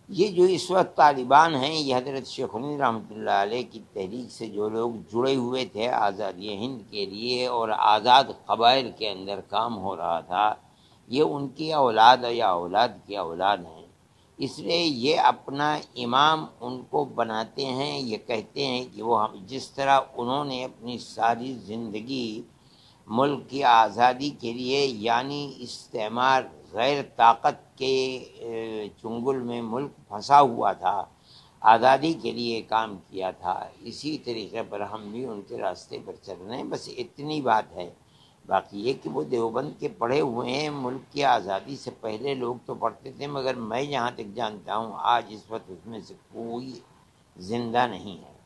یہ جو اس وقت طالبان ہیں، یہ حضرت شیخ الہند رحمۃ اللہ علیہ کی تحریک سے جو لوگ جڑے ہوئے تھے آزادی ہند کے لیے اور آزاد قبائل کے اندر کام ہو رہا تھا، یہ ان کی اولاد یا اولاد کی اولاد ہیں۔ اس لیے یہ اپنا امام ان کو بناتے ہیں، یہ کہتے ہیں کہ وہ جس طرح انہوں نے اپنی ساری زندگی ملک کی آزادی کے لیے، یعنی استعمار غیر طاقت کے چنگل میں ملک پھنسا ہوا تھا، آزادی کے لیے کام کیا تھا، اسی طریقے پر ہم بھی ان کے راستے پر چل رہے ہیں۔ بس اتنی بات ہے۔ باقی یہ کہ وہ دیوبند کے پڑھے ہوئے ہیں، ملک کی آزادی سے پہلے لوگ تو پڑھتے تھے، مگر میں جہاں تک جانتا ہوں آج اس وقت اس میں سے کوئی زندہ نہیں ہے۔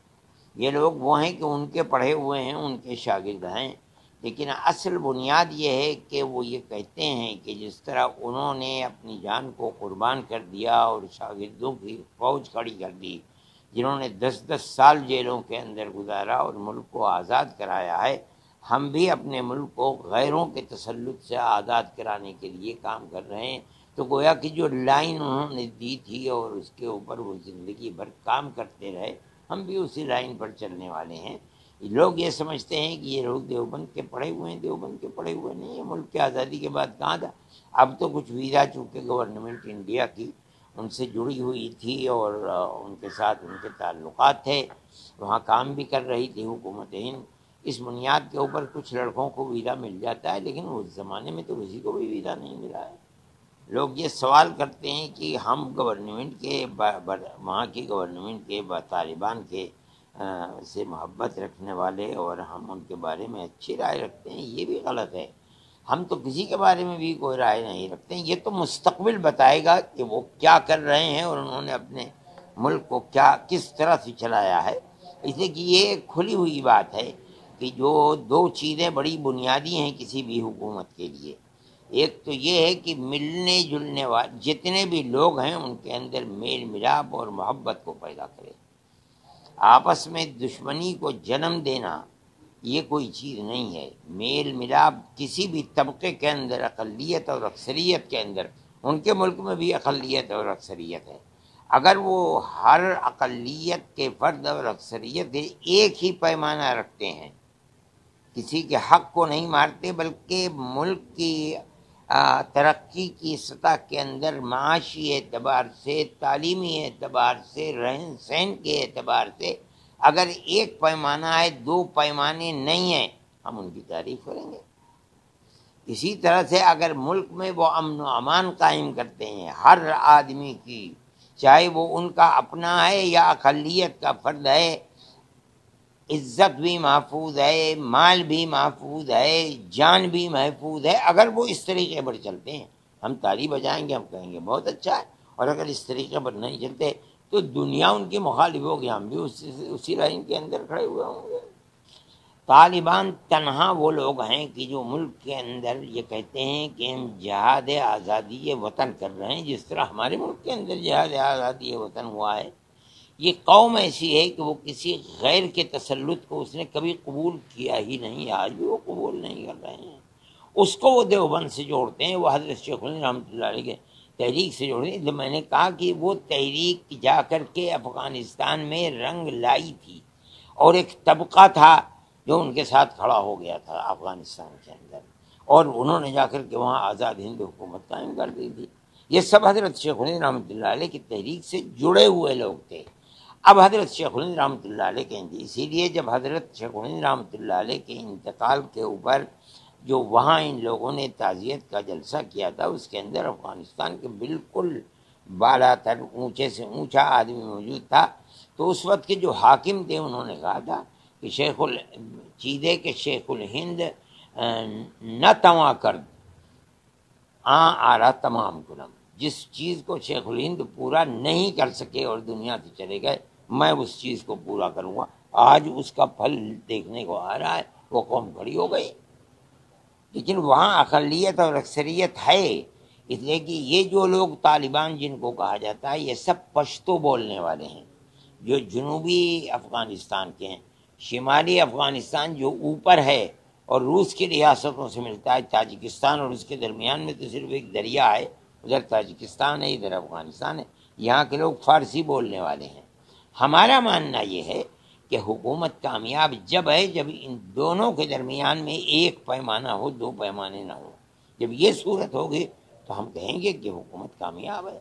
یہ لوگ وہ ہیں کہ ان کے پڑھے ہوئے ہیں، ان کے شاگرد ہیں، لیکن اصل بنیاد یہ ہے کہ وہ یہ کہتے ہیں کہ جس طرح انہوں نے اپنی جان کو قربان کر دیا اور شاگردوں کی فوج کھڑی کر دی، جنہوں نے 10 سال جیلوں کے اندر گزارا اور ملک کو آزاد کرایا ہے، ہم بھی اپنے ملک کو غیروں کے تسلط سے آزاد کرانے کے لیے کام کر رہے ہیں۔ تو گویا کہ جو لائن انہوں نے دی تھی اور اس کے اوپر وہ زندگی بھر کام کرتے رہے، ہم بھی اسی لائن پر چلنے والے ہیں۔ لوگ یہ سمجھتے ہیں کہ یہ لوگ دیوبند کے پڑھے ہوئے ہیں، دیوبند کے پڑھے ہوئے نہیں ہیں۔ ملک کی آزادی کے بعد کہاں تھا؟ اب تو کچھ ویزا چونکہ گورنمنٹ انڈیا کی ان سے جڑی ہوئی تھی اور ان کے ساتھ ان کے تعلقات تھے، وہاں کام بھی کر رہی تھی حکومت ہند، اس بنیاد کے اوپر کچھ لڑکوں کو ویزا مل جاتا ہے، لیکن اس زمانے میں تو کسی کو بھی ویزا نہیں ملا ہے۔ لوگ یہ سوال کرتے ہیں کہ ہم گورنمنٹ کے وہاں کی گورنمنٹ کے طالبان کے سے محبت رکھنے والے اور ہم ان کے بارے میں اچھی رائے رکھتے ہیں، یہ بھی غلط ہے۔ ہم تو کسی کے بارے میں بھی کوئی رائے نہیں رکھتے ہیں، یہ تو مستقبل بتائے گا کہ وہ کیا کر رہے ہیں اور انہوں نے اپنے ملک کو کس طرح سے چلایا ہے۔ اس لیے کہ یہ ایک کھلی ہوئی بات ہے کہ جو دو چیزیں بڑی بنیادی ہیں کسی بھی حکومت کے لیے، ایک تو یہ ہے کہ ملنے جلنے والے جتنے بھی لوگ ہیں ان کے اندر میل ملاپ اور محبت کو پیدا کرے۔ آپس میں دشمنی کو جنم دینا یہ کوئی چیز نہیں ہے۔ میل ملاپ کسی بھی طبقے کے اندر، اقلیت اور اکثریت کے اندر، ان کے ملک میں بھی اقلیت اور اکثریت ہے، اگر وہ ہر اقلیت کے فرد اور اکثریت ایک ہی پیمانہ رکھتے ہیں، کسی کے حق کو نہیں مارتے بلکہ ملک کی ترقی کی سطح کے اندر معاشی اعتبار سے، تعلیمی اعتبار سے، رہن سہن کے اعتبار سے اگر ایک پیمانہ ہے، دو پیمانے نہیں ہیں، ہم ان کی تعریف کریں گے۔ اسی طرح سے اگر ملک میں وہ امن و امان قائم کرتے ہیں ہر آدمی کی، چاہے وہ ان کا اپنا ہے یا اقلیت کا فرد ہے، عزت بھی محفوظ ہے، مال بھی محفوظ ہے، جان بھی محفوظ ہے، اگر وہ اس طریقے پر چلتے ہیں ہم تالی بجائیں گے، ہم کہیں گے بہت اچھا ہے، اور اگر اس طریقے پر نہیں چلتے تو دنیا ان کی مخالف ہوگی، ہم بھی اسی لائن کے اندر کھڑے ہوئے ہوں گے۔ طالبان تنہا وہ لوگ ہیں کہ جو ملک کے اندر یہ کہتے ہیں کہ ہم جہاد آزادی وطن کر رہے ہیں، جس طرح ہمارے ملک کے اندر جہاد آزادی وطن ہوا ہے۔ یہ قوم ایسی ہے کہ وہ کسی غیر کے تسلط کو اس نے کبھی قبول کیا ہی نہیں، آج بھی وہ قبول نہیں کر رہے ہیں۔ اس کو وہ دیوبند سے جوڑتے ہیں، وہ حضرت شیخ الہند رحمۃ اللہ علیہ کے تحریک سے جوڑتے ہیں۔ میں نے کہا کہ وہ تحریک جا کر کے افغانستان میں رنگ لائی تھی، اور ایک طبقہ تھا جو ان کے ساتھ کھڑا ہو گیا تھا افغانستان کے اندر، اور انہوں نے جا کر کے وہاں آزاد ہند حکومت قائم کر دی تھی۔ یہ سب حضرت شیخ الہند رحمۃ اللہ علیہ کی تحریک سے جڑے ہوئے لوگ تھے۔ اب حضرت شیخ الہند رحمۃ اللہ علیہ کے اسی لیے جب حضرت شیخ الہند رحمۃ اللہ علیہ کے انتقال کے اوپر جو وہاں ان لوگوں نے تعزیت کا جلسہ کیا تھا، اس کے اندر افغانستان کے بالکل بالا تر اونچے سے اونچا آدمی موجود تھا، تو اس وقت کے جو حاکم تھے انہوں نے کہا تھا کہ چیزے کے شیخ الہند نہ تواں کرد آرا تمام کنم، جس چیز کو شیخ الہند پورا نہیں کر سکے اور دنیا سے چلے گئے، میں اس چیز کو پورا کروں گا۔ آج اس کا پھل دیکھنے کو آ رہا ہے، وہ قوم کھڑی ہو گئی، لیکن وہاں اقلیت اور اکثریت ہے۔ اس لیے کہ یہ جو لوگ طالبان جن کو کہا جاتا ہے، یہ سب پشتو بولنے والے ہیں، جو جنوبی افغانستان کے ہیں۔ شمالی افغانستان جو اوپر ہے اور روس کی ریاستوں سے ملتا ہے، تاجکستان اور اس کے درمیان میں تو صرف ایک دریا ہے، ادھر تاجکستان ہے، ادھر افغانستان ہے، یہاں کے لوگ فارسی بولنے والے ہیں۔ ہمارا ماننا یہ ہے کہ حکومت کامیاب جب ہے جب ان دونوں کے درمیان میں ایک پیمانہ ہو، دو پیمانے نہ ہو۔ جب یہ صورت ہوگی تو ہم کہیں گے کہ حکومت کامیاب ہے،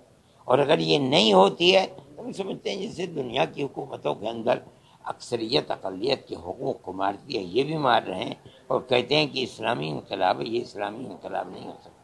اور اگر یہ نہیں ہوتی ہے تو ہم سمجھتے ہیں جیسے دنیا کی حکومتوں کے اندر اکثریت اقلیت کے حقوق کو مارتی ہے، یہ بھی مار رہے ہیں اور کہتے ہیں کہ اسلامی انقلاب ہے۔ یہ اسلامی انقلاب نہیں ہو سکتا۔